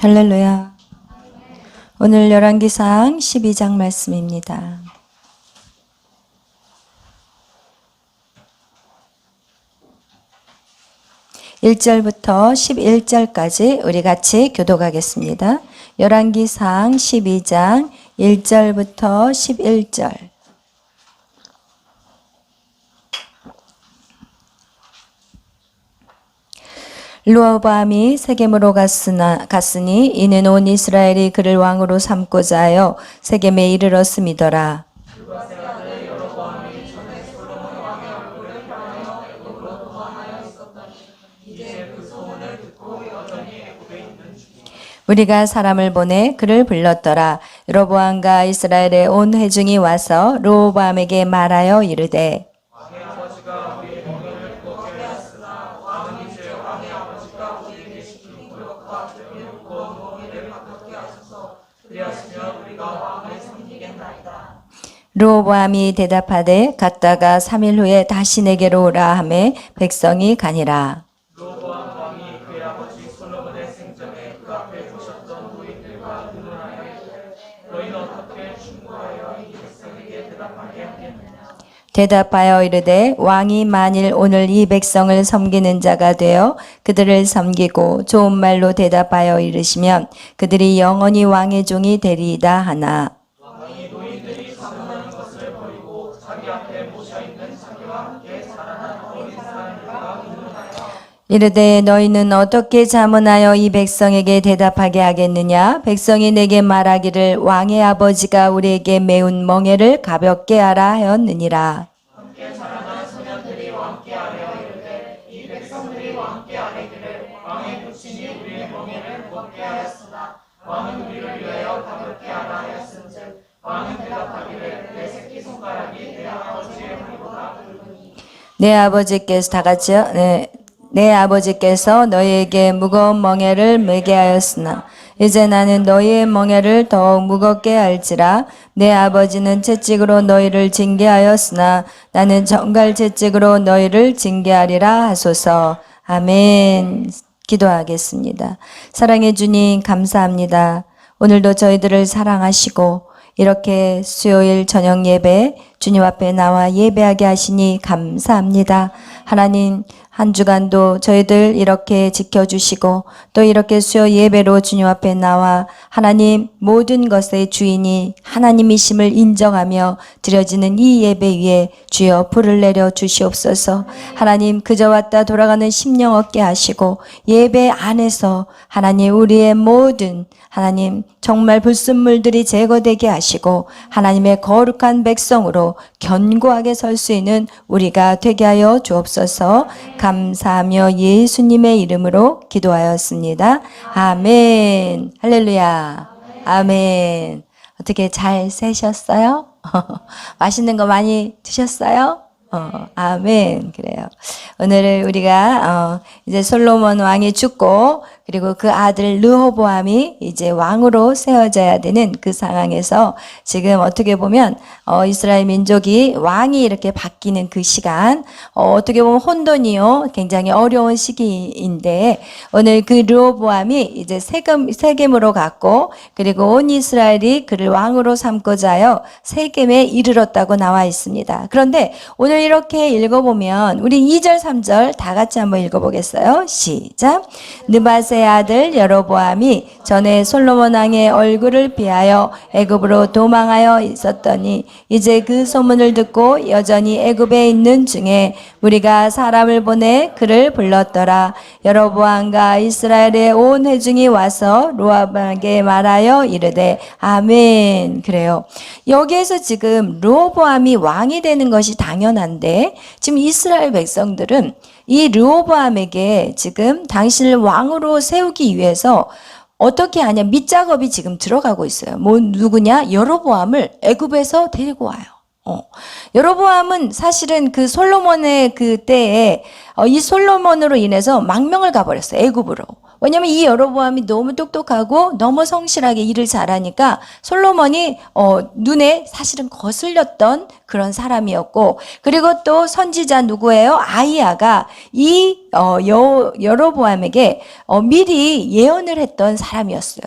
할렐루야. 오늘 열왕기상 12장 말씀입니다. (1절부터) (11절까지) 우리 같이 교독하겠습니다. 열왕기상 12장 1절부터 11절. 르호보암이 세겜으로 갔으니 이는 온 이스라엘이 그를 왕으로 삼고자 하여 세겜에 이르렀음이더라. 우리가 사람을 보내 그를 불렀더라. 르호보암과 이스라엘의 온 회중이 와서 르호보암에게 말하여 이르되 르호보암이 대답하되 갔다가 3일 후에 다시 내게로 오라 하매 백성이 가니라. 르호보암 왕이 그의 아버지 솔로몬의 생전에 그 앞에 보셨던 노인들과 의논하여 이르되 너희는 어떻게 충고하여 이 백성에게 대답하게 하겠느냐. 대답하여 이르되 왕이 만일 오늘 이 백성을 섬기는 자가 되어 그들을 섬기고 좋은 말로 대답하여 이르시면 그들이 영원히 왕의 종이 되리이다 하나. 왕이 노인들이 사모하는 것을 버리고 자기 앞에 모셔 있는 자기와 함께 자라난 어린 사람들과 의논하여 이르되 너희는 어떻게 자문하여 이 백성에게 대답하게 하겠느냐. 백성이 내게 말하기를 왕의 아버지가 우리에게 매운 멍에를 가볍게 하라 하였느니라. 함께 자라난 소년들이 왕께 아뢰어 이르되 이 백성들이 왕께 아뢰기를 왕의 부친이 우리의 멍에를 먹게 하였으나 왕은 우리를 위하여 가볍게 하라 하였은즉 왕은 대답하기를 내 새끼손가락이 내 아버지의 머리보다 굵으니 내 아버지께서 다 같이요. 내 아버지께서 너희에게 무거운 멍에를 매게 하였으나 이제 나는 너희의 멍에를 더욱 무겁게 할지라. 내 아버지는 채찍으로 너희를 징계하였으나 나는 정갈 채찍으로 너희를 징계하리라 하소서. 아멘. 기도하겠습니다. 사랑해 주님 감사합니다. 오늘도 저희들을 사랑하시고 이렇게 수요일 저녁 예배 주님 앞에 나와 예배하게 하시니 감사합니다. 하나님 한 주간도 저희들 이렇게 지켜주시고 또 이렇게 수요 예배로 주님 앞에 나와 하나님 모든 것의 주인이 하나님이심을 인정하며 드려지는 이 예배 위에 주여 불을 내려 주시옵소서. 하나님 그저 왔다 돌아가는 심령 얻게 하시고 예배 안에서 하나님 우리의 모든 하나님 정말 불순물들이 제거되게 하시고 하나님의 거룩한 백성으로 견고하게 설 수 있는 우리가 되게 하여 주옵소서. 감사하며 예수님의 이름으로 기도하였습니다. 아멘. 할렐루야. 아멘. 어떻게 잘 새셨어요? 맛있는 거 많이 드셨어요? 아멘. 그래요. 오늘 우리가 이제 솔로몬 왕이 죽고 그리고 그 아들 르호보암이 이제 왕으로 세워져야 되는 그 상황에서 지금 어떻게 보면 이스라엘 민족이 왕이 이렇게 바뀌는 그 시간 어떻게 보면 혼돈이요 굉장히 어려운 시기인데 오늘 그 르호보암이 이제 세겜으로 갔고 그리고 온 이스라엘이 그를 왕으로 삼고자 하여 세겜에 이르렀다고 나와 있습니다. 그런데 오늘 이렇게 읽어보면 우리 2절 3절 다 같이 한번 읽어보겠어요. 시작. 느밧의 아들 여로보암이 전에 솔로몬 왕의 얼굴을 피하여 애굽으로 도망하여 있었더니 이제 그 소문을 듣고 여전히 애굽에 있는 중에 우리가 사람을 보내 그를 불렀더라. 여로보암과 이스라엘의 온 회중이 와서 르호보암에게 말하여 이르되 아멘. 그래요. 여기에서 지금 르호보암이 왕이 되는 것이 당연한데 지금 이스라엘 백성들은 이 르호보암에게 지금 당신을 왕으로 세우기 위해서 어떻게 하냐 밑작업이 지금 들어가고 있어요. 누구냐? 여로보암을 애굽에서 데리고 와요. 여로보암은 사실은 그 솔로몬의 그 때에 이 솔로몬으로 인해서 망명을 가버렸어요. 애굽으로. 왜냐면 이 여로보암이 너무 똑똑하고 너무 성실하게 일을 잘하니까 솔로몬이 눈에 사실은 거슬렸던 그런 사람이었고, 그리고 또 선지자 누구예요? 아이야가 이 여로보암에게 미리 예언을 했던 사람이었어요.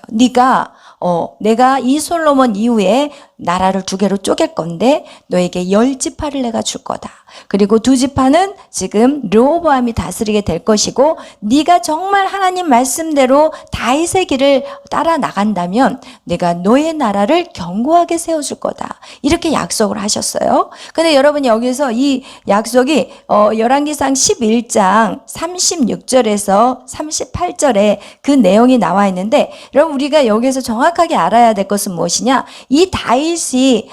내가 이 솔로몬 이후에 나라를 두 개로 쪼갤 건데 너에게 10지파를 내가 줄 거다. 그리고 2지파는 지금 르호보암이 다스리게 될 것이고, 네가 정말 하나님 말씀대로 다윗의 길을 따라 나간다면 내가 너의 나라를 견고하게 세워줄 거다. 이렇게 약속을 하셨어요. 근데 여러분, 여기서 이 약속이 열왕기상 11장 36절에서 38절에 그 내용이 나와 있는데, 여러분, 우리가 여기서 정확하게 알아야 될 것은 무엇이냐? 이 다윗의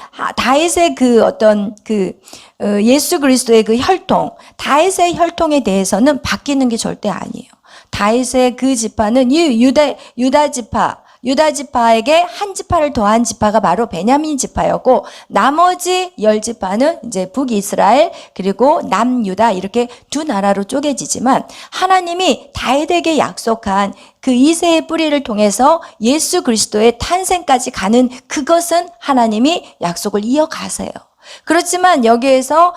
예수 그리스도의 그 혈통, 다윗의 혈통에 대해서는 바뀌는 게 절대 아니에요. 다윗의 그 지파는 이 유다 지파에게 한 지파를 더한 지파가 바로 베냐민 지파였고, 나머지 10지파는 이제 북이스라엘 그리고 남유다, 이렇게 두 나라로 쪼개지지만, 하나님이 다윗에게 약속한 그 이새의 뿌리를 통해서 예수 그리스도의 탄생까지 가는 그것은 하나님이 약속을 이어가세요. 그렇지만 여기에서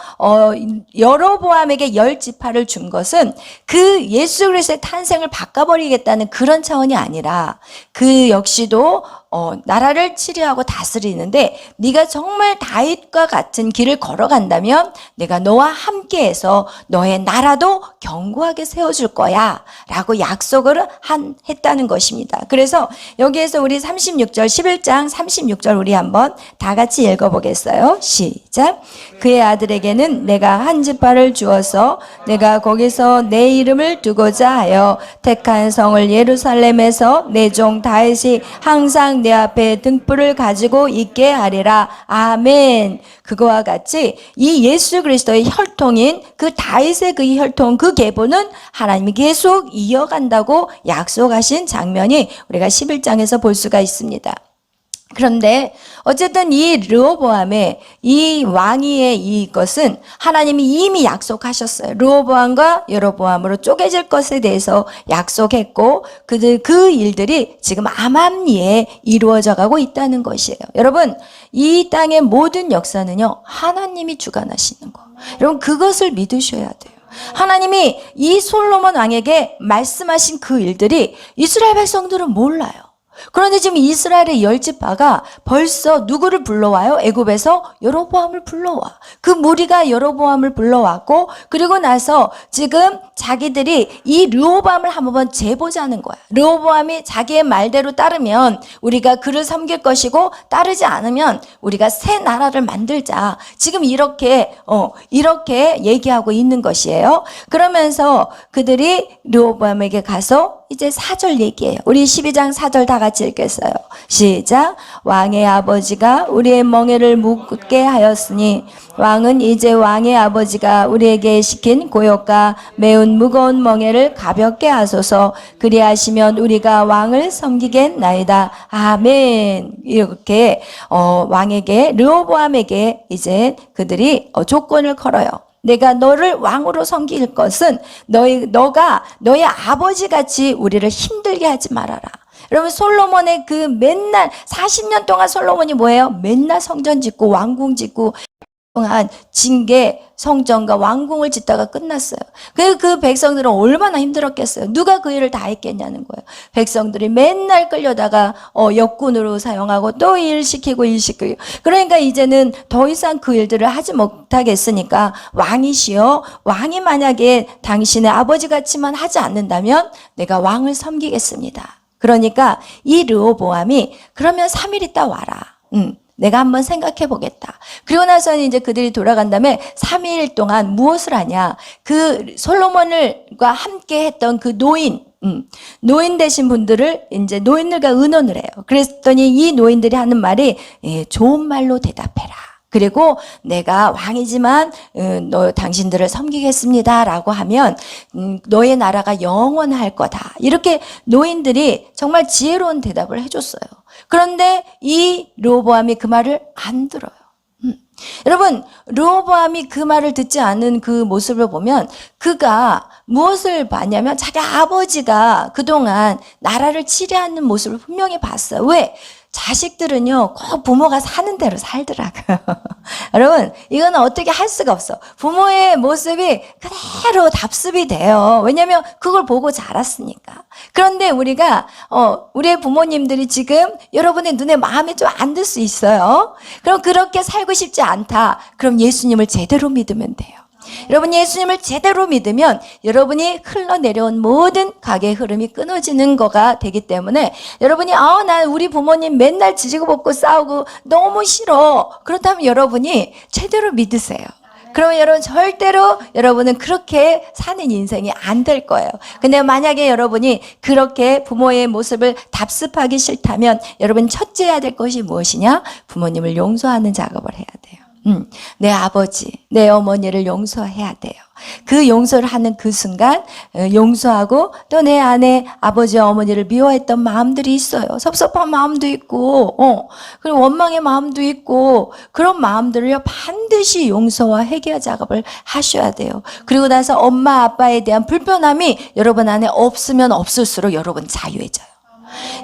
여로보암에게 10지파를 준 것은 그 예수 그리스도의 탄생을 바꿔버리겠다는 그런 차원이 아니라, 그 역시도 나라를 치료하고 다스리는데 네가 정말 다윗과 같은 길을 걸어간다면 내가 너와 함께해서 너의 나라도 견고하게 세워줄 거야 라고 약속을 했다는 것입니다. 그래서 여기에서 우리 36절, 11장 36절 우리 한번 다 같이 읽어보겠어요. 시작. 그의 아들에게는 내가 한 지파를 주어서 내가 거기서 내 이름을 두고자 하여 택한 성을 예루살렘에서 내 종 다윗이 항상 내 앞에 등불을 가지고 있게 하리라. 아멘. 그거와 같이 이 예수 그리스도의 혈통인 그 다윗의 그 혈통, 그 계보는 하나님이 계속 이어간다고 약속하신 장면이 우리가 11장에서 볼 수가 있습니다. 그런데 어쨌든 이 르호보암의 이 왕위의 이것은 하나님이 이미 약속하셨어요. 르호보암과 여로보암으로 쪼개질 것에 대해서 약속했고, 그 일들이 지금 암암리에 이루어져 가고 있다는 것이에요. 여러분, 이 땅의 모든 역사는요, 하나님이 주관하시는 거. 여러분, 그것을 믿으셔야 돼요. 하나님이 이 솔로몬 왕에게 말씀하신 그 일들이 이스라엘 백성들은 몰라요. 그런데 지금 이스라엘의 10지파가 벌써 누구를 불러와요? 애굽에서 여로보암을 불러와. 그 무리가 여로보암을 불러왔고, 그리고 나서 지금 자기들이 이 르호보암을 한번 재보자는 거야. 르호보암이 자기의 말대로 따르면 우리가 그를 섬길 것이고, 따르지 않으면 우리가 새 나라를 만들자. 지금 이렇게 얘기하고 있는 것이에요. 그러면서 그들이 르호보암에게 가서 이제 4절 얘기해요. 우리 12장 4절 다 같이 읽겠어요. 시작. 왕의 아버지가 우리의 멍에를 묻게 하였으니 왕은 이제 왕의 아버지가 우리에게 시킨 고역과 매운 무거운 멍에를 가볍게 하소서. 그리하시면 우리가 왕을 섬기겠나이다. 아멘. 이렇게 왕에게, 르호보암에게 이제 그들이 조건을 걸어요. 내가 너를 왕으로 섬길 것은 너가 너의 아버지같이 우리를 힘들게 하지 말아라. 여러분, 솔로몬의 그 맨날 40년 동안 솔로몬이 뭐예요? 맨날 성전 짓고 왕궁 짓고 동안 징계 성전과 왕궁을 짓다가 끝났어요. 그 백성들은 얼마나 힘들었겠어요. 누가 그 일을 다 했겠냐는 거예요. 백성들이 맨날 끌려다가 역군으로 사용하고 또 일 시키고. 그러니까 이제는 더 이상 그 일들을 하지 못하겠으니까, 왕이시여, 왕이 만약에 당신의 아버지같이만 하지 않는다면 내가 왕을 섬기겠습니다. 그러니까 이 르호보암이 그러면 3일 있다 와라. 내가 한번 생각해 보겠다. 그리고 나서는 이제 그들이 돌아간 다음에 3일 동안 무엇을 하냐. 그 솔로몬과 함께 했던 그 노인 되신 분들을 이제 노인들과 의논을 해요. 그랬더니 이 노인들이 하는 말이 좋은 말로 대답해라. 그리고 내가 왕이지만 당신들을 섬기겠습니다 라고 하면 너의 나라가 영원할 거다. 이렇게 노인들이 정말 지혜로운 대답을 해줬어요. 그런데 이 르호보암이 그 말을 안 들어요. 여러분, 르호보암이 그 말을 듣지 않은 그 모습을 보면 그가 무엇을 봤냐면 자기 아버지가 그동안 나라를 치려하는 모습을 분명히 봤어요. 왜? 자식들은요, 꼭 부모가 사는 대로 살더라고요. 여러분, 이건 어떻게 할 수가 없어. 부모의 모습이 그대로 답습이 돼요. 왜냐면 그걸 보고 자랐으니까. 그런데 우리의 부모님들이 지금 여러분의 눈에 마음에 좀 안 들 수 있어요. 그럼 그렇게 살고 싶지 않다. 그럼 예수님을 제대로 믿으면 돼요. 여러분 예수님을 제대로 믿으면 여러분이 흘러내려온 모든 가게의 흐름이 끊어지는 거가 되기 때문에 여러분이 난 우리 부모님 맨날 지지고 볶고 싸우고 너무 싫어. 그렇다면 여러분이 제대로 믿으세요. 그러면 여러분 절대로 여러분은 그렇게 사는 인생이 안 될 거예요. 근데 만약에 여러분이 그렇게 부모의 모습을 답습하기 싫다면 여러분 첫째 해야 될 것이 무엇이냐? 부모님을 용서하는 작업을 해야 돼요. 내 아버지, 내 어머니를 용서해야 돼요. 그 용서를 하는 그 순간 용서하고 또 내 안에 아버지 어머니를 미워했던 마음들이 있어요. 섭섭한 마음도 있고 그리고 원망의 마음도 있고 그런 마음들을요 반드시 용서와 회개 작업을 하셔야 돼요. 그리고 나서 엄마 아빠에 대한 불편함이 여러분 안에 없으면 없을수록 여러분 자유해져요.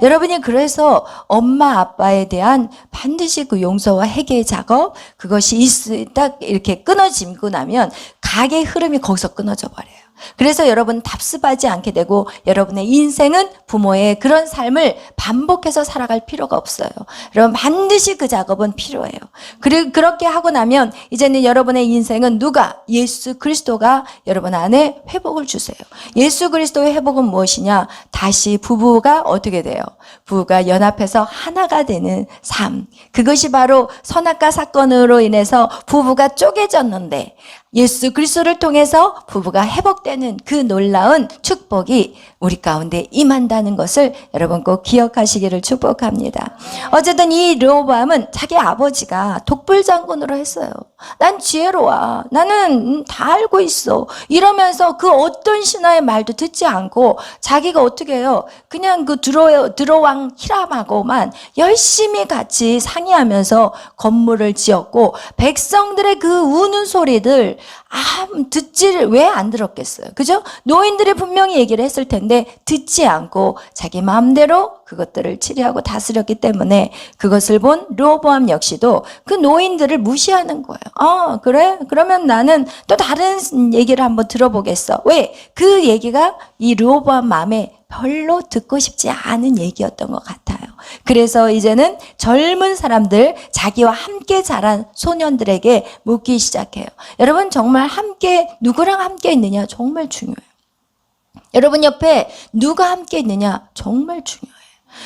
여러분이 그래서 엄마 아빠에 대한 반드시 그 용서와 회개 작업 그것이 딱 이렇게 끊어지고 나면 가게의 흐름이 거기서 끊어져 버려요. 그래서 여러분 답습하지 않게 되고 여러분의 인생은 부모의 그런 삶을 반복해서 살아갈 필요가 없어요. 여러분 반드시 그 작업은 필요해요. 그리고 그렇게 하고 나면 이제는 여러분의 인생은 예수 그리스도가 여러분 안에 회복을 주세요. 예수 그리스도의 회복은 무엇이냐? 다시 부부가 어떻게 돼요? 부부가 연합해서 하나가 되는 삶. 그것이 바로 선악과 사건으로 인해서 부부가 쪼개졌는데 예수 그리스도를 통해서 부부가 회복되는 그 놀라운 축복이 우리 가운데 임한다는 것을 여러분 꼭 기억하시기를 축복합니다. 어쨌든 이 르호보암은 자기 아버지가 독불장군으로 했어요. 난 지혜로워. 나는 다 알고 있어. 이러면서 그 어떤 신하의 말도 듣지 않고 자기가 어떻게 해요? 그냥 그 드로왕 히람하고만 열심히 같이 상의하면서 건물을 지었고 백성들의 그 우는 소리들 듣지를 왜 안 들었겠어요? 그죠? 노인들이 분명히 얘기를 했을 텐데 듣지 않고 자기 마음대로 그것들을 치리하고 다스렸기 때문에 그것을 본 르호보암 역시도 그 노인들을 무시하는 거예요. 그래? 그러면 나는 또 다른 얘기를 한번 들어보겠어. 왜? 그 얘기가 이 르호보암 마음에 별로 듣고 싶지 않은 얘기였던 것 같아요. 그래서 이제는 젊은 사람들, 자기와 함께 자란 소년들에게 묻기 시작해요. 여러분 정말 누구랑 함께 있느냐 정말 중요해요. 여러분 옆에 누가 함께 있느냐 정말 중요해요.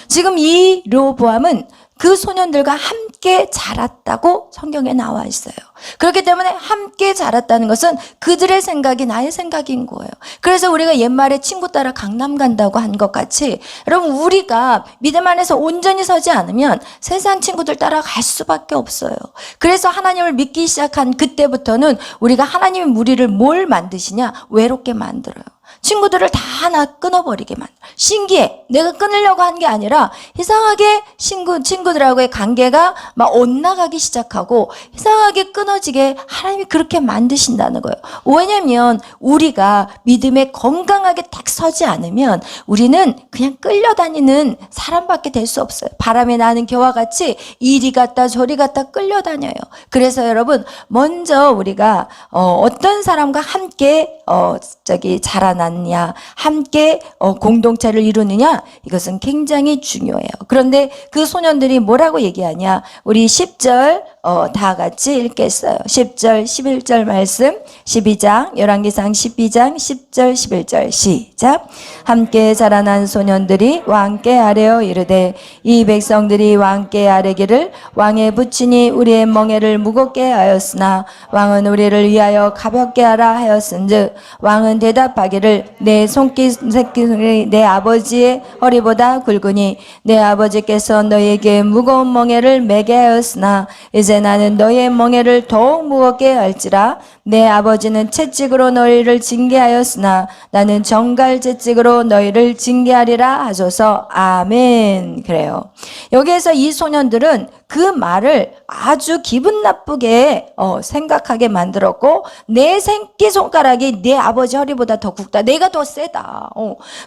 지금 이 르호보암은 그 소년들과 함께 자랐다고 성경에 나와 있어요. 그렇기 때문에 함께 자랐다는 것은 그들의 생각이 나의 생각인 거예요. 그래서 우리가 옛말에 친구 따라 강남 간다고 한 것 같이 여러분 우리가 믿음 안에서 온전히 서지 않으면 세상 친구들 따라갈 수밖에 없어요. 그래서 하나님을 믿기 시작한 그때부터는 우리가 하나님의 우리를 뭘 만드시냐? 외롭게 만들어요. 친구들을 다 하나 끊어버리게 만들어. 신기해. 내가 끊으려고 한 게 아니라 이상하게 친구들하고의 관계가 막 엇나가기 시작하고 이상하게 끊어지게 하나님이 그렇게 만드신다는 거예요. 왜냐면 우리가 믿음에 건강하게 딱 서지 않으면 우리는 그냥 끌려다니는 사람밖에 될 수 없어요. 바람에 나는 겨와 같이 이리 갔다 저리 갔다 끌려다녀요. 그래서 여러분 먼저 우리가 어떤 사람과 함께 자라났냐, 함께 공동체를 이루느냐, 이것은 굉장히 중요해요. 그런데 그 소년들이 뭐라고 얘기하냐? 우리 10절 다 같이 읽겠어요. 10절, 11절 말씀, 12장, 열왕기상 12장, 10절, 11절 시작. 함께 자라난 소년들이 왕께 아뢰어 이르되 이 백성들이 왕께 아뢰기를 왕의 부친이 우리의 멍에를 무겁게 하였으나 왕은 우리를 위하여 가볍게 하라 하였은즉 왕은 대답하기를 허리를 내 손길이 내 아버지의 허리보다 굵으니 내 아버지께서 너에게 무거운 멍에를 매게 하였으나 이제 나는 너의 멍에를 더욱 무겁게 할지라. 내 아버지는 채찍으로 너희를 징계하였으나 나는 정갈 채찍으로 너희를 징계하리라 하소서. 아멘. 그래요. 여기에서 이 소년들은 그 말을 아주 기분 나쁘게 생각하게 만들었고, 내 새끼손가락이 내 아버지 허리보다 더 굵다, 내가 더 세다,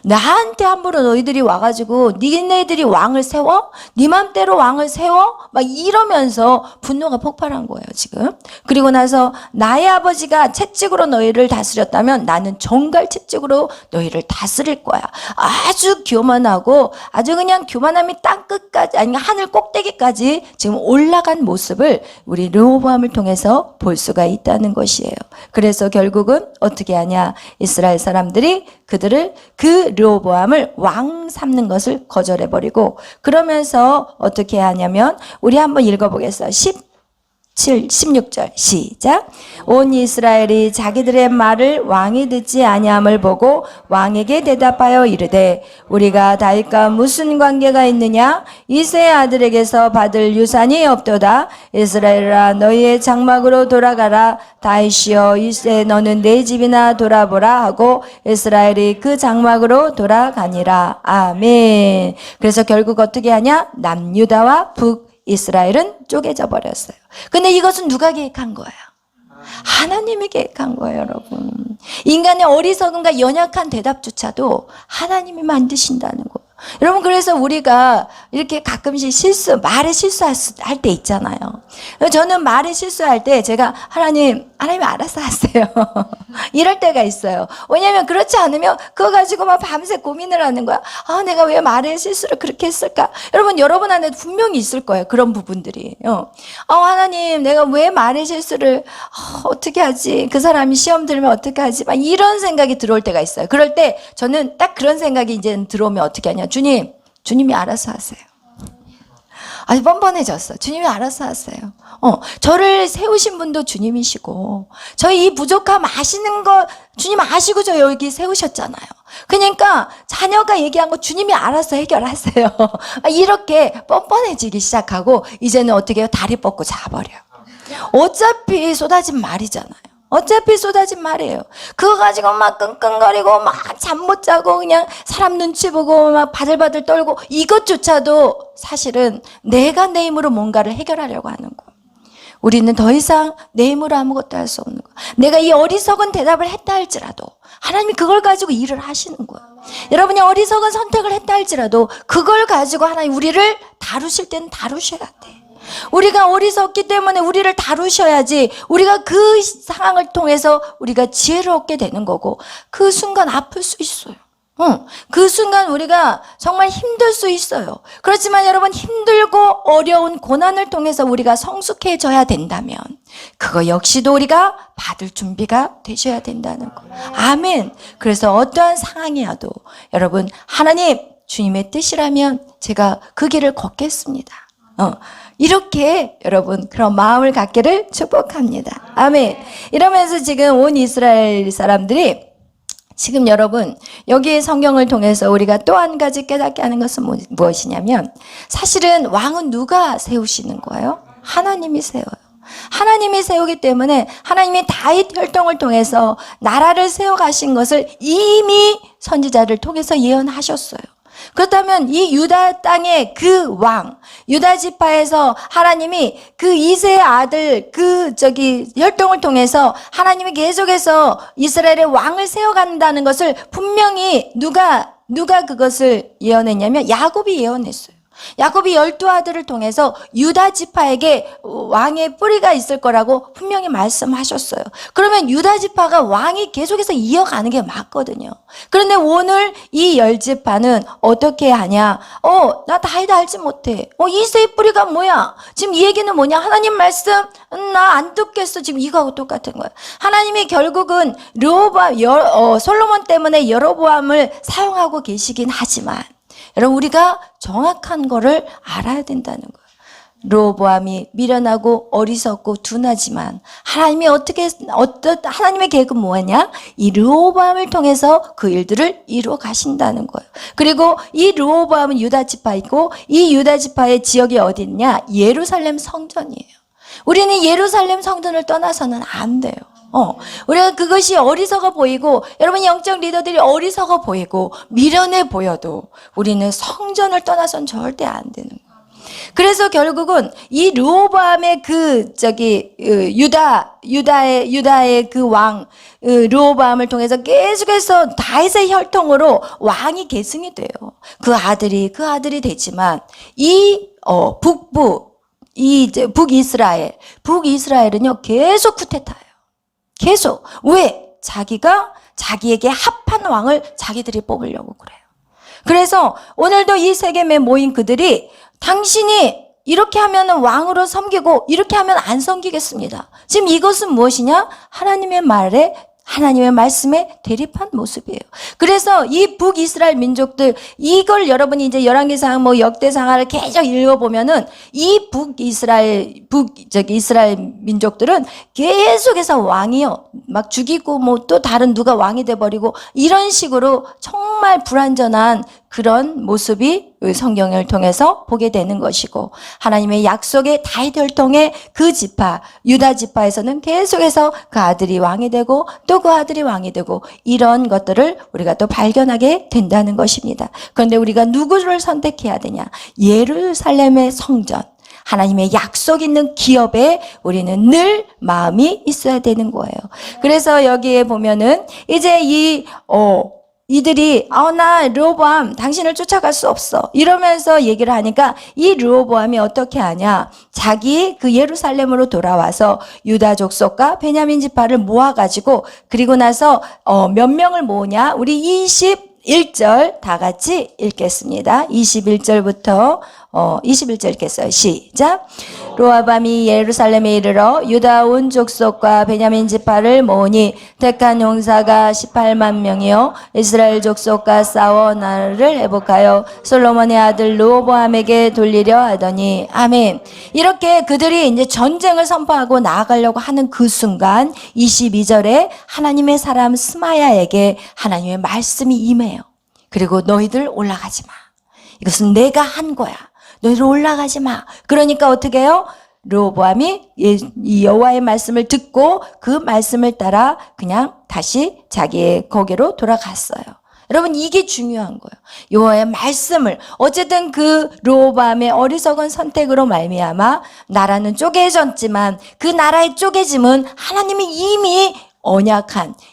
나한테 함부로 너희들이 와가지고 니네들이 왕을 세워? 니 맘대로 왕을 세워? 막 이러면서 분노가 폭발한 거예요 지금. 그리고 나서 나의 아버지가 채찍으로 너희를 다스렸다면 나는 정갈 채찍으로 너희를 다스릴 거야. 아주 교만하고 아주 그냥 교만함이 땅 끝까지, 아니 하늘 꼭대기까지 지금 올라간 모습을 우리 르호보암을 통해서 볼 수가 있다는 것이에요. 그래서 결국은 어떻게 하냐, 이스라엘 사람들이 그들을, 그 르호보암을 왕 삼는 것을 거절해버리고, 그러면서 어떻게 하냐면 우리 한번 읽어보겠어요. 16절 시작. 온 이스라엘이 자기들의 말을 왕이 듣지 아니함을 보고 왕에게 대답하여 이르되 우리가 다윗과 무슨 관계가 있느냐? 이새의 아들에게서 받을 유산이 없도다. 이스라엘아 너희의 장막으로 돌아가라. 다윗이여 이새 너는 내 집이나 돌아보라 하고 이스라엘이 그 장막으로 돌아가니라. 아멘. 그래서 결국 어떻게 하냐? 남유다와 북이스라엘은 쪼개져 버렸어요. 근데 이것은 누가 계획한 거예요? 하나님이 계획한 거예요, 여러분. 인간의 어리석음과 연약한 대답조차도 하나님이 만드신다는 거예요. 여러분, 그래서 우리가 이렇게 가끔씩 말에 실수할 때 있잖아요. 저는 말에 실수할 때 제가 하나님이 알아서 하세요. 이럴 때가 있어요. 왜냐하면 그렇지 않으면 그거 가지고 막 밤새 고민을 하는 거야. 내가 왜 말에 실수를 그렇게 했을까? 여러분 안에도 분명히 있을 거예요. 그런 부분들이. 하나님, 내가 왜 말에 실수를 어떻게 하지? 그 사람이 시험 들면 어떻게 하지? 막 이런 생각이 들어올 때가 있어요. 그럴 때 저는 딱 그런 생각이 이제 들어오면 어떻게 하냐? 주님이 알아서 하세요. 아주 뻔뻔해졌어. 주님이 알아서 하세요. 저를 세우신 분도 주님이시고, 저희 이 부족함 아시는 거 주님 아시고 저 여기 세우셨잖아요. 그러니까 자녀가 얘기한 거 주님이 알아서 해결하세요. 이렇게 뻔뻔해지기 시작하고, 이제는 어떻게 해요? 다리 뻗고 자버려요. 어차피 쏟아진 말이잖아요. 어차피 쏟아진 말이에요. 그거 가지고 막 끙끙거리고 막 잠 못 자고 그냥 사람 눈치 보고 막 바들바들 떨고, 이것조차도 사실은 내가 내 힘으로 뭔가를 해결하려고 하는 거예요. 우리는 더 이상 내 힘으로 아무것도 할 수 없는 거예요. 내가 이 어리석은 대답을 했다 할지라도 하나님이 그걸 가지고 일을 하시는 거예요. 여러분이 어리석은 선택을 했다 할지라도 그걸 가지고 하나님 우리를 다루실 때는 다루셔야 돼. 우리가 어리석기 때문에 우리를 다루셔야지 우리가 그 상황을 통해서 우리가 지혜를 얻게 되는 거고, 그 순간 아플 수 있어요. 그 순간 우리가 정말 힘들 수 있어요. 그렇지만 여러분, 힘들고 어려운 고난을 통해서 우리가 성숙해져야 된다면 그거 역시도 우리가 받을 준비가 되셔야 된다는 거예요. 아멘. 그래서 어떠한 상황이어도 여러분, 하나님 주님의 뜻이라면 제가 그 길을 걷겠습니다. 이렇게 여러분 그런 마음을 갖기를 축복합니다. 아멘. 이러면서 지금 온 이스라엘 사람들이 지금 여러분 여기에 성경을 통해서 우리가 또 한 가지 깨닫게 하는 것은 무엇이냐면, 사실은 왕은 누가 세우시는 거예요? 하나님이 세워요. 하나님이 세우기 때문에 하나님이 다윗 혈통을 통해서 나라를 세워가신 것을 이미 선지자를 통해서 예언하셨어요. 그렇다면 이 유다 땅의 그 왕, 유다 지파에서 하나님이 그 이새의 아들 혈통을 통해서 하나님이 계속해서 이스라엘의 왕을 세워간다는 것을 분명히 누가 그것을 예언했냐면 야곱이 예언했어요. 야곱이 12아들을 통해서 유다 지파에게 왕의 뿌리가 있을 거라고 분명히 말씀하셨어요. 그러면 유다 지파가 왕이 계속해서 이어가는 게 맞거든요. 그런데 오늘 이 10지파는 어떻게 하냐? 나 다윗 알지 못해. 이새의 뿌리가 뭐야? 지금 이 얘기는 뭐냐? 하나님 말씀 나 안 듣겠어. 지금 이거하고 똑같은 거야. 하나님이 결국은 솔로몬 때문에 여로보암을 사용하고 계시긴 하지만, 여러분 우리가 정확한 거를 알아야 된다는 거예요. 르호보암이 미련하고 어리석고 둔하지만 하나님의 계획은 뭐냐? 이 르호보암을 통해서 그 일들을 이루어 가신다는 거예요. 그리고 이 르호보암은 유다 지파이고 이 유다 지파의 지역이 어디 있냐? 예루살렘 성전이에요. 우리는 예루살렘 성전을 떠나서는 안 돼요. 우리가 그것이 어리석어 보이고, 여러분 영적 리더들이 어리석어 보이고 미련해 보여도 우리는 성전을 떠나서는 절대 안 되는 거예요. 그래서 결국은 이 르호보암의 유다의 그 왕 르호보암을 통해서 계속해서 다윗의 혈통으로 왕이 계승이 돼요. 그 아들이 되지만 이 북이스라엘은요 계속 쿠데타예요. 계속. 왜? 자기에게 합한 왕을 자기들이 뽑으려고 그래요. 그래서 오늘도 이 세겜에 모인 그들이 당신이 이렇게 하면 왕으로 섬기고 이렇게 하면 안 섬기겠습니다. 지금 이것은 무엇이냐? 하나님의 말씀에 대립한 모습이에요. 그래서 이 북이스라엘 민족들, 이걸 여러분이 이제 열왕기상 역대상하를 계속 읽어보면은 이 이스라엘 민족들은 계속해서 왕이요 막 죽이고 또 다른 누가 왕이 돼버리고 이런 식으로 정말 불완전한 그런 모습이 성경을 통해서 보게 되는 것이고, 하나님의 약속의 다윗 혈통의 그 지파 유다 지파에서는 계속해서 그 아들이 왕이 되고 또 그 아들이 왕이 되고 이런 것들을 우리가 또 발견하게 된다는 것입니다. 그런데 우리가 누구를 선택해야 되냐? 예루살렘의 성전, 하나님의 약속 있는 기업에 우리는 늘 마음이 있어야 되는 거예요. 그래서 여기에 보면은 이제 이들이 나 르호보암 당신을 쫓아갈 수 없어 이러면서 얘기를 하니까 이 르호보암이 어떻게 하냐? 자기 그 예루살렘으로 돌아와서 유다 족속과 베냐민 지파를 모아가지고, 그리고 나서 몇 명을 모으냐? 우리 21절 다 같이 읽겠습니다. 21절부터 21절 읽겠어요. 시작. 르호보암이 예루살렘에 이르러 유다 온 족속과 베냐민 지파를 모으니 택한 용사가 18만 명이요 이스라엘 족속과 싸워 나라를 회복하여 솔로몬의 아들 르호보암에게 돌리려 하더니. 아멘. 이렇게 그들이 이제 전쟁을 선포하고 나아가려고 하는 그 순간 22절에 하나님의 사람 스마야에게 하나님의 말씀이 임해요. 그리고 너희들 올라가지 마. 이것은 내가 한 거야. 너희들 올라가지 마. 그러니까 어떻게 해요? 르호보암이 이 여호와의 말씀을 듣고 그 말씀을 따라 그냥 다시 자기의 거기로 돌아갔어요. 여러분, 이게 중요한 거예요. 여호와의 말씀을, 어쨌든 그 르호보암의 어리석은 선택으로 말미암아 나라는 쪼개졌지만 그 나라의 쪼개짐은 하나님이 이미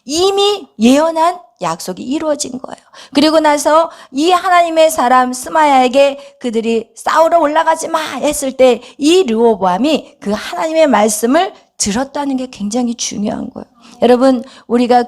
이미 예언한 약속이 이루어진 거예요. 그리고 나서 이 하나님의 사람 스마야에게 그들이 싸우러 올라가지 마 했을 때 이 르호보암이 그 하나님의 말씀을 들었다는 게 굉장히 중요한 거예요. 여러분, 우리가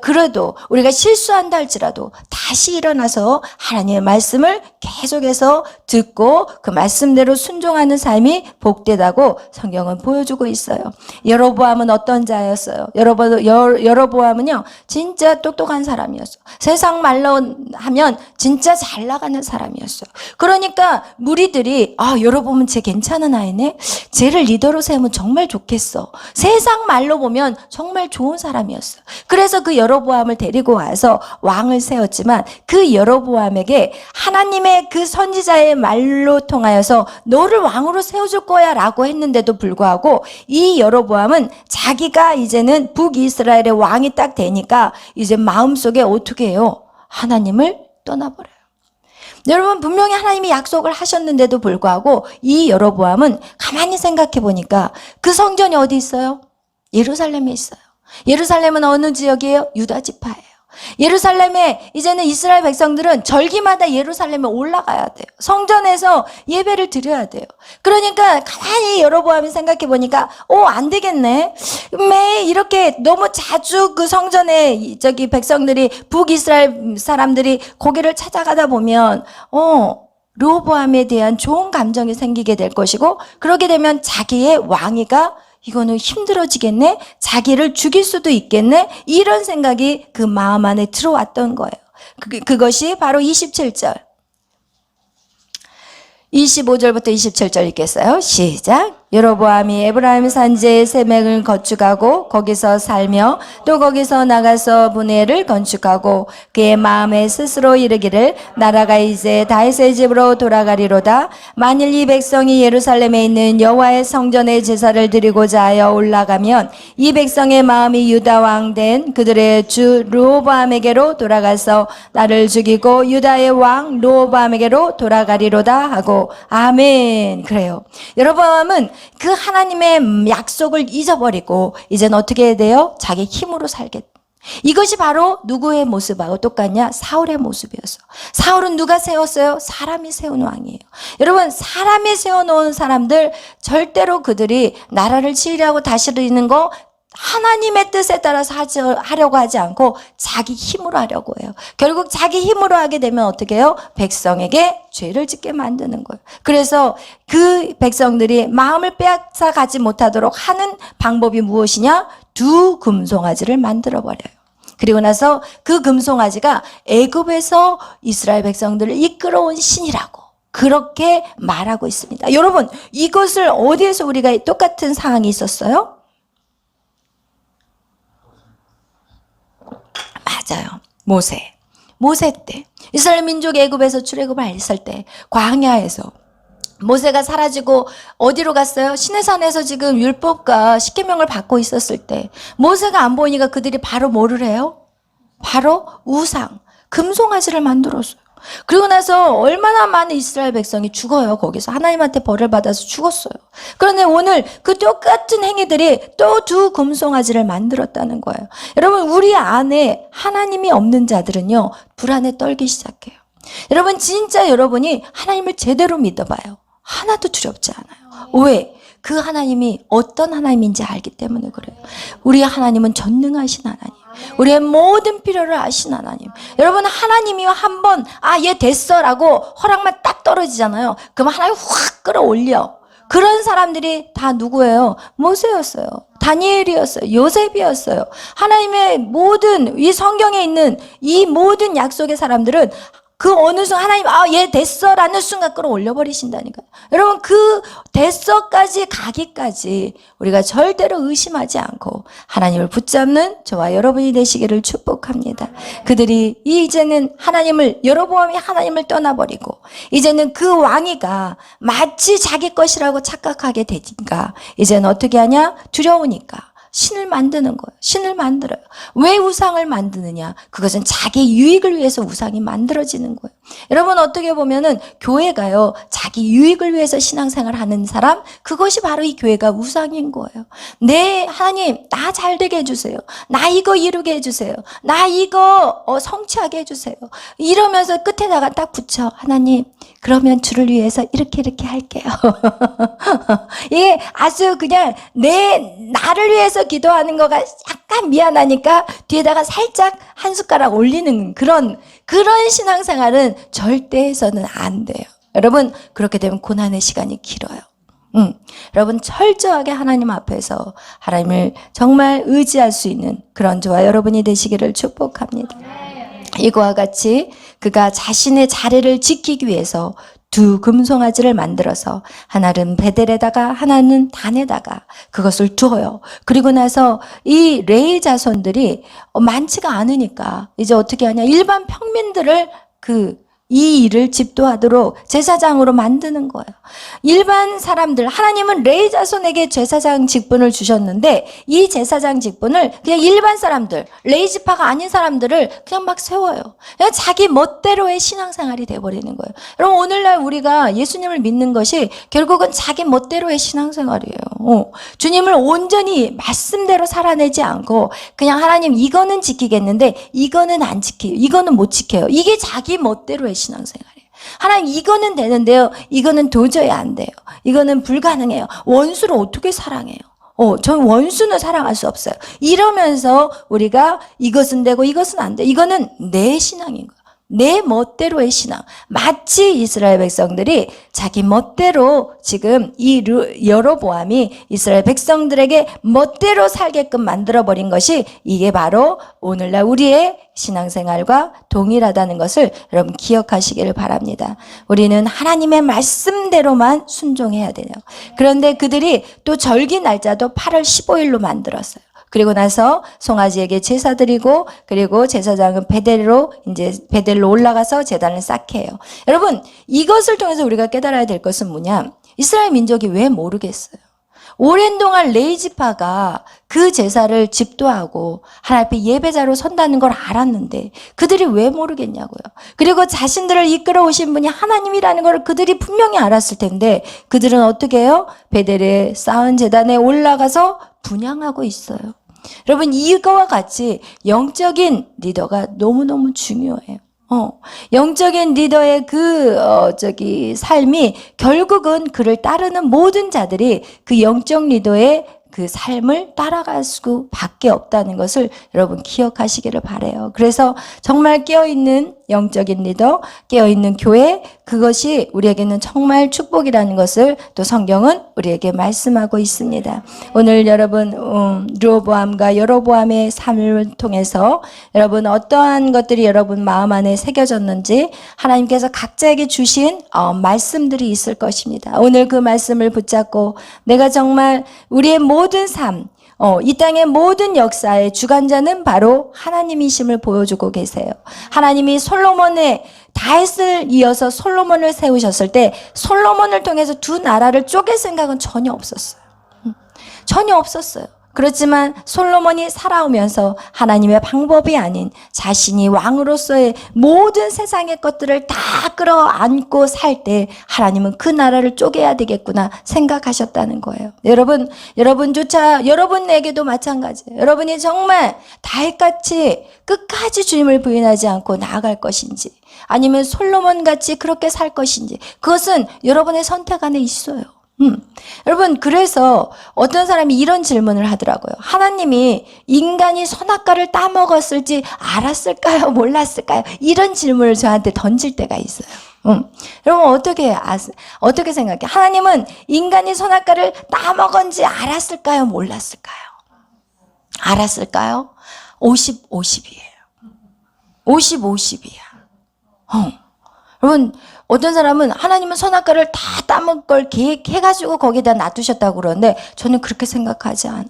실수한다 할지라도 다시 일어나서 하나님의 말씀을 계속해서 듣고 그 말씀대로 순종하는 삶이 복되다고 성경은 보여주고 있어요. 여로보암은 어떤 자였어요? 여로보암은요 진짜 똑똑한 사람이었어요. 세상 말로 하면 진짜 잘 나가는 사람이었어요. 그러니까 무리들이 여로보암은 쟤 괜찮은 아이네, 쟤를 리더로 세우면 정말 좋겠어, 세상 말로 보면 정말 좋은 사람이었어요. 그래서 그 여로보암을 데리고 와서 왕을 세웠지만 그 여로보암에게 하나님의 그 선지자의 말로 통하여서 너를 왕으로 세워줄 거야 라고 했는데도 불구하고 이 여로보암은 자기가 이제는 북이스라엘의 왕이 딱 되니까 이제 마음속에 어떻게 해요? 하나님을 떠나버려요. 여러분, 분명히 하나님이 약속을 하셨는데도 불구하고 이 여로보암은 가만히 생각해 보니까 그 성전이 어디 있어요? 예루살렘에 있어요. 예루살렘은 어느 지역이에요? 유다 지파예요. 예루살렘에 이제는 이스라엘 백성들은 절기마다 예루살렘에 올라가야 돼요. 성전에서 예배를 드려야 돼요. 그러니까 가만히 여로보암이 생각해 보니까 안 되겠네. 매 이렇게 너무 자주 그 성전에 백성들이 북이스라엘 사람들이 고개를 찾아가다 보면 르호보암에 대한 좋은 감정이 생기게 될 것이고, 그러게 되면 자기의 왕위가 이거는 힘들어지겠네? 자기를 죽일 수도 있겠네? 이런 생각이 그 마음 안에 들어왔던 거예요. 그것이 바로 27절. 25절부터 27절 읽겠어요. 시작. 여로보암이 에브라임 산지에 세맥을 건축하고 거기서 살며 또 거기서 나가서 분회를 건축하고 그의 마음에 스스로 이르기를 나라가 이제 다윗의 집으로 돌아가리로다. 만일 이 백성이 예루살렘에 있는 여호와의 성전에 제사를 드리고자 하여 올라가면 이 백성의 마음이 유다 왕 된 그들의 주 르호보암에게로 돌아가서 나를 죽이고 유다의 왕 르호보암에게로 돌아가리로다 하고 아멘. 그래요. 여로보암은 그 하나님의 약속을 잊어버리고 이제는 어떻게 해야 돼요? 자기 힘으로 살겠다. 이것이 바로 누구의 모습하고 똑같냐? 사울의 모습이었어. 사울은 누가 세웠어요? 사람이 세운 왕이에요. 여러분, 사람이 세워놓은 사람들 절대로 그들이 나라를 치리하고 다스리는 거 하나님의 뜻에 따라서 하려고 하지 않고 자기 힘으로 하려고 해요. 결국 자기 힘으로 하게 되면 어떻게 해요? 백성에게 죄를 짓게 만드는 거예요. 그래서 그 백성들이 마음을 빼앗아 가지 못하도록 하는 방법이 무엇이냐? 두 금송아지를 만들어 버려요. 그리고 나서 그 금송아지가 애굽에서 이스라엘 백성들을 이끌어온 신이라고 그렇게 말하고 있습니다. 여러분, 이것을 어디에서 우리가 똑같은 상황이 있었어요? 맞아요. 모세 때 이스라엘 민족이 애굽에서 출애굽을 했을 때 광야에서 모세가 사라지고 어디로 갔어요? 시내산에서 지금 율법과 십계명을 받고 있었을 때 모세가 안 보이니까 그들이 바로 뭐를 해요? 바로 우상, 금송아지를 만들었어요. 그리고 나서 얼마나 많은 이스라엘 백성이 죽어요. 거기서 하나님한테 벌을 받아서 죽었어요. 그런데 오늘 그 똑같은 행위들이 또 두 금송아지를 만들었다는 거예요. 여러분, 우리 안에 하나님이 없는 자들은요, 불안에 떨기 시작해요. 여러분, 진짜 여러분이 하나님을 제대로 믿어봐요. 하나도 두렵지 않아요. 왜? 그 하나님이 어떤 하나님인지 알기 때문에 그래요. 우리 하나님은 전능하신 하나님. 우리의 모든 필요를 아신 하나님. 여러분, 하나님이 한번 얘 됐어 라고 허락만 딱 떨어지잖아요. 그럼 하나님 확 끌어올려. 그런 사람들이 다 누구예요? 모세였어요. 다니엘이었어요. 요셉이었어요. 하나님의 모든 이 성경에 있는 이 모든 약속의 사람들은 그 어느 순간 하나님 얘 됐어 라는 순간 끌어올려 버리신다니까요. 여러분, 그 됐어까지 가기까지 우리가 절대로 의심하지 않고 하나님을 붙잡는 저와 여러분이 되시기를 축복합니다. 그들이 이제는 여로보암이 하나님을 떠나버리고 이제는 그 왕위가 마치 자기 것이라고 착각하게 되니까 이제는 어떻게 하냐? 두려우니까 신을 만드는 거예요. 신을 만들어요. 왜 우상을 만드느냐? 그것은 자기 유익을 위해서 우상이 만들어지는 거예요. 여러분, 어떻게 보면은 교회가요, 자기 유익을 위해서 신앙생활 하는 사람, 그것이 바로 이 교회가 우상인 거예요. 네, 하나님, 나 잘 되게 해주세요. 나 이거 이루게 해주세요. 나 이거 성취하게 해주세요. 이러면서 끝에다가 딱 붙여. 하나님, 그러면 주를 위해서 이렇게 할게요. 이게 아주 그냥 나를 위해서 기도하는 거가 약간 미안하니까 뒤에다가 살짝 한 숟가락 올리는 그런 신앙생활은 절대 해서는 안 돼요. 여러분, 그렇게 되면 고난의 시간이 길어요. 여러분, 철저하게 하나님 앞에서 하나님을 정말 의지할 수 있는 그런 저와 여러분이 되시기를 축복합니다. 이거와 같이 그가 자신의 자리를 지키기 위해서 두 금송아지를 만들어서 하나는 베델에다가 하나는 단에다가 그것을 두어요. 그리고 나서 이 레위 자손들이 많지가 않으니까 이제 어떻게 하냐? 일반 평민들을 이 일을 집도하도록 제사장으로 만드는 거예요. 일반 사람들, 하나님은 레위 자손에게 제사장 직분을 주셨는데 이 제사장 직분을 그냥 일반 사람들, 레위 지파가 아닌 사람들을 그냥 막 세워요. 그냥 자기 멋대로의 신앙생활이 돼버리는 거예요. 여러분, 오늘날 우리가 예수님을 믿는 것이 결국은 자기 멋대로의 신앙생활이에요. 주님을 온전히 말씀대로 살아내지 않고 그냥 하나님 이거는 지키겠는데 이거는 안 지켜요. 이거는 못 지켜요. 이게 자기 멋대로의 신앙생활이에요. 하나님 이거는 되는데요. 이거는 도저히 안 돼요. 이거는 불가능해요. 원수를 어떻게 사랑해요? 전 원수는 사랑할 수 없어요. 이러면서 우리가 이것은 되고 이것은 안 돼. 이거는 내 신앙인 거야. 내 멋대로의 신앙. 마치 이스라엘 백성들이 자기 멋대로 지금 이 여로보암이 이스라엘 백성들에게 멋대로 살게끔 만들어버린 것이 이게 바로 오늘날 우리의 신앙생활과 동일하다는 것을 여러분 기억하시기를 바랍니다. 우리는 하나님의 말씀대로만 순종해야 돼요. 그런데 그들이 또 절기 날짜도 8월 15일로 만들었어요. 그리고 나서 송아지에게 제사 드리고, 그리고 제사장은 베델로 올라가서 제단을 쌓게 해요. 여러분, 이것을 통해서 우리가 깨달아야 될 것은 뭐냐? 이스라엘 민족이 왜 모르겠어요? 오랜 동안 레위지파가 그 제사를 집도하고 하나님 앞에 예배자로 선다는 걸 알았는데 그들이 왜 모르겠냐고요. 그리고 자신들을 이끌어 오신 분이 하나님이라는 걸 그들이 분명히 알았을 텐데 그들은 어떻게 해요? 베델에 쌓은 제단에 올라가서 분향하고 있어요. 여러분, 이거와 같이 영적인 리더가 너무너무 중요해요. 영적인 리더의 삶이 결국은 그를 따르는 모든 자들이 그 영적 리더의 그 삶을 따라갈 수밖에 없다는 것을 여러분 기억하시기를 바라요. 그래서 정말 깨어있는 영적인 리더, 깨어있는 교회, 그것이 우리에게는 정말 축복이라는 것을 또 성경은 우리에게 말씀하고 있습니다. 오늘 여러분 르호보암과 여로보암의 삶을 통해서 여러분 어떠한 것들이 여러분 마음 안에 새겨졌는지 하나님께서 각자에게 주신 말씀들이 있을 것입니다. 오늘 그 말씀을 붙잡고 내가 정말 우리의 모든 삶, 이 땅의 모든 역사의 주관자는 바로 하나님이심을 보여주고 계세요. 하나님이 솔로몬의 다윗을 이어서 솔로몬을 세우셨을 때 솔로몬을 통해서 두 나라를 쪼갤 생각은 전혀 없었어요. 전혀 없었어요. 그렇지만 솔로몬이 살아오면서 하나님의 방법이 아닌 자신이 왕으로서의 모든 세상의 것들을 다 끌어안고 살 때 하나님은 그 나라를 쪼개야 되겠구나 생각하셨다는 거예요. 여러분조차 여러분에게도 마찬가지예요. 여러분이 정말 다윗같이 끝까지 주님을 부인하지 않고 나아갈 것인지 아니면 솔로몬같이 그렇게 살 것인지 그것은 여러분의 선택 안에 있어요. 여러분, 그래서 어떤 사람이 이런 질문을 하더라고요. 하나님이 인간이 선악과를 따먹었을지 알았을까요? 몰랐을까요? 이런 질문을 저한테 던질 때가 있어요. 여러분, 어떻게 생각해? 하나님은 인간이 선악과를 따먹은지 알았을까요? 몰랐을까요? 알았을까요? 50, 50이에요. 50, 50이야. 여러분, 어떤 사람은 하나님은 선악과를 다 따먹을 걸 계획해가지고 거기다 놔두셨다고 그러는데 저는 그렇게 생각하지 않아요.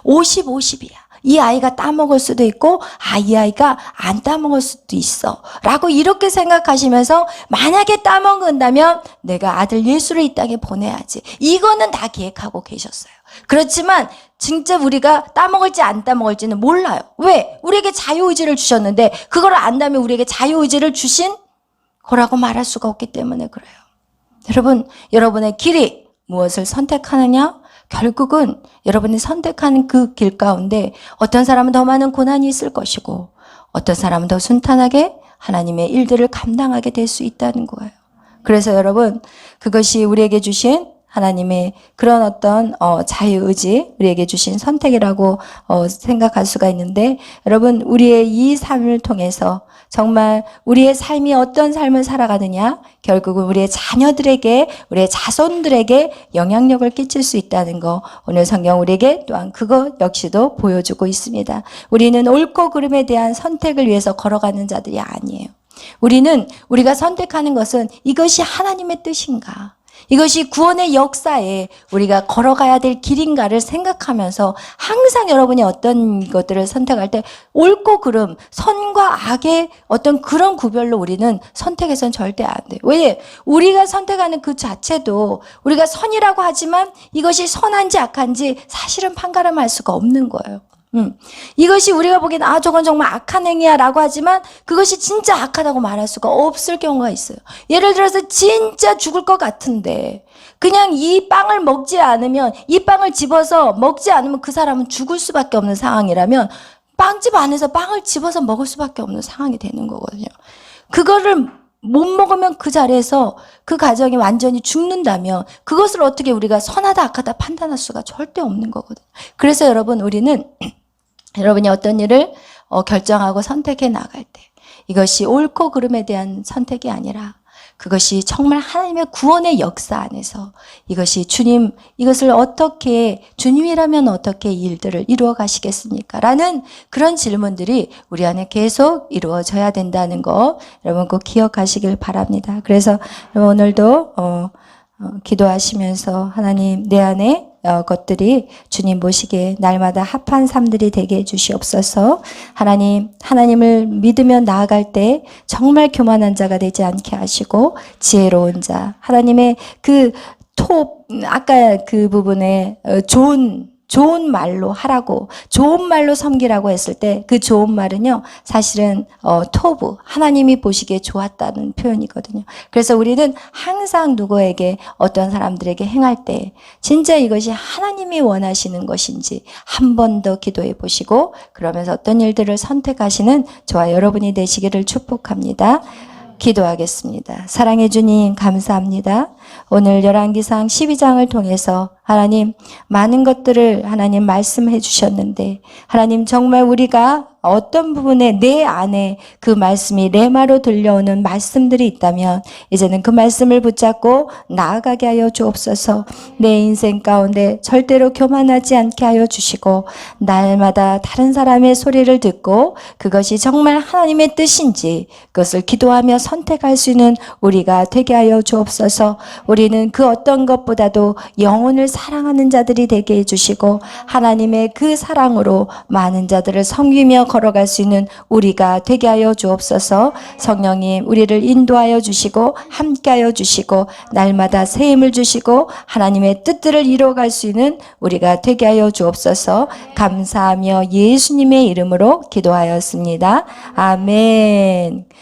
50, 50이야. 이 아이가 따먹을 수도 있고 이 아이가 안 따먹을 수도 있어 라고 이렇게 생각하시면서 만약에 따먹는다면 내가 아들 예수를 이 땅에 보내야지. 이거는 다 계획하고 계셨어요. 그렇지만 진짜 우리가 따먹을지 안 따먹을지는 몰라요. 왜? 우리에게 자유의지를 주셨는데 그걸 안다면 우리에게 자유의지를 주신 거라고 말할 수가 없기 때문에 그래요. 여러분, 여러분의 길이 무엇을 선택하느냐? 결국은 여러분이 선택하는 그 길 가운데 어떤 사람은 더 많은 고난이 있을 것이고 어떤 사람은 더 순탄하게 하나님의 일들을 감당하게 될 수 있다는 거예요. 그래서 여러분, 그것이 우리에게 주신 하나님의 그런 어떤 자유의지, 우리에게 주신 선택이라고 생각할 수가 있는데 여러분, 우리의 이 삶을 통해서 정말 우리의 삶이 어떤 삶을 살아가느냐, 결국은 우리의 자녀들에게, 우리의 자손들에게 영향력을 끼칠 수 있다는 거 오늘 성경 우리에게 또한 그것 역시도 보여주고 있습니다. 우리는 옳고 그름에 대한 선택을 위해서 걸어가는 자들이 아니에요. 우리가 선택하는 것은 이것이 하나님의 뜻인가, 이것이 구원의 역사에 우리가 걸어가야 될 길인가를 생각하면서 항상 여러분이 어떤 것들을 선택할 때 옳고 그름, 선과 악의 어떤 그런 구별로 우리는 선택해서는 절대 안 돼요. 왜? 우리가 선택하는 그 자체도 우리가 선이라고 하지만 이것이 선한지 악한지 사실은 판가름할 수가 없는 거예요. 이것이 우리가 보기엔 저건 정말 악한 행위야 라고 하지만 그것이 진짜 악하다고 말할 수가 없을 경우가 있어요. 예를 들어서 진짜 죽을 것 같은데 그냥 이 빵을 먹지 않으면, 이 빵을 집어서 먹지 않으면 그 사람은 죽을 수밖에 없는 상황이라면 빵집 안에서 빵을 집어서 먹을 수밖에 없는 상황이 되는 거거든요. 그거를 못 먹으면 그 자리에서 그 가정이 완전히 죽는다면 그것을 어떻게 우리가 선하다 악하다 판단할 수가 절대 없는 거거든요. 그래서 여러분이 어떤 일을 결정하고 선택해 나갈 때 이것이 옳고 그름에 대한 선택이 아니라 그것이 정말 하나님의 구원의 역사 안에서 이것이 주님, 이것을 어떻게, 주님이라면 어떻게 이 일들을 이루어 가시겠습니까? 라는 그런 질문들이 우리 안에 계속 이루어져야 된다는 거 여러분 꼭 기억하시길 바랍니다. 그래서 오늘도 기도하시면서 하나님 내 안에 것들이 주님 보시기에 날마다 합한 삶들이 되게 해주시옵소서. 하나님을 믿으며 나아갈 때 정말 교만한 자가 되지 않게 하시고 지혜로운 자, 하나님의 아까 그 부분에 좋은 말로 하라고, 좋은 말로 섬기라고 했을 때 그 좋은 말은요, 사실은 토부, 하나님이 보시기에 좋았다는 표현이거든요. 그래서 우리는 항상 누구에게, 어떤 사람들에게 행할 때 진짜 이것이 하나님이 원하시는 것인지 한 번 더 기도해 보시고 그러면서 어떤 일들을 선택하시는 저와 여러분이 되시기를 축복합니다. 기도하겠습니다. 사랑해 주님 감사합니다. 오늘 열왕기상 12장을 통해서 하나님 많은 것들을 하나님 말씀해 주셨는데 하나님 정말 우리가 어떤 부분에 내 안에 그 말씀이 레마로 들려오는 말씀들이 있다면 이제는 그 말씀을 붙잡고 나아가게 하여 주옵소서. 내 인생 가운데 절대로 교만하지 않게 하여 주시고 날마다 다른 사람의 소리를 듣고 그것이 정말 하나님의 뜻인지 그것을 기도하며 선택할 수 있는 우리가 되게 하여 주옵소서. 우리는 그 어떤 것보다도 영혼을 사랑하는 자들이 되게 해주시고 하나님의 그 사랑으로 많은 자들을 섬기며 걸어갈 수 있는 우리가 되게 하여 주옵소서. 성령님 우리를 인도하여 주시고 함께하여 주시고 날마다 새 힘을 주시고 하나님의 뜻들을 이루어갈 수 있는 우리가 되게 하여 주옵소서. 감사하며 예수님의 이름으로 기도하였습니다. 아멘.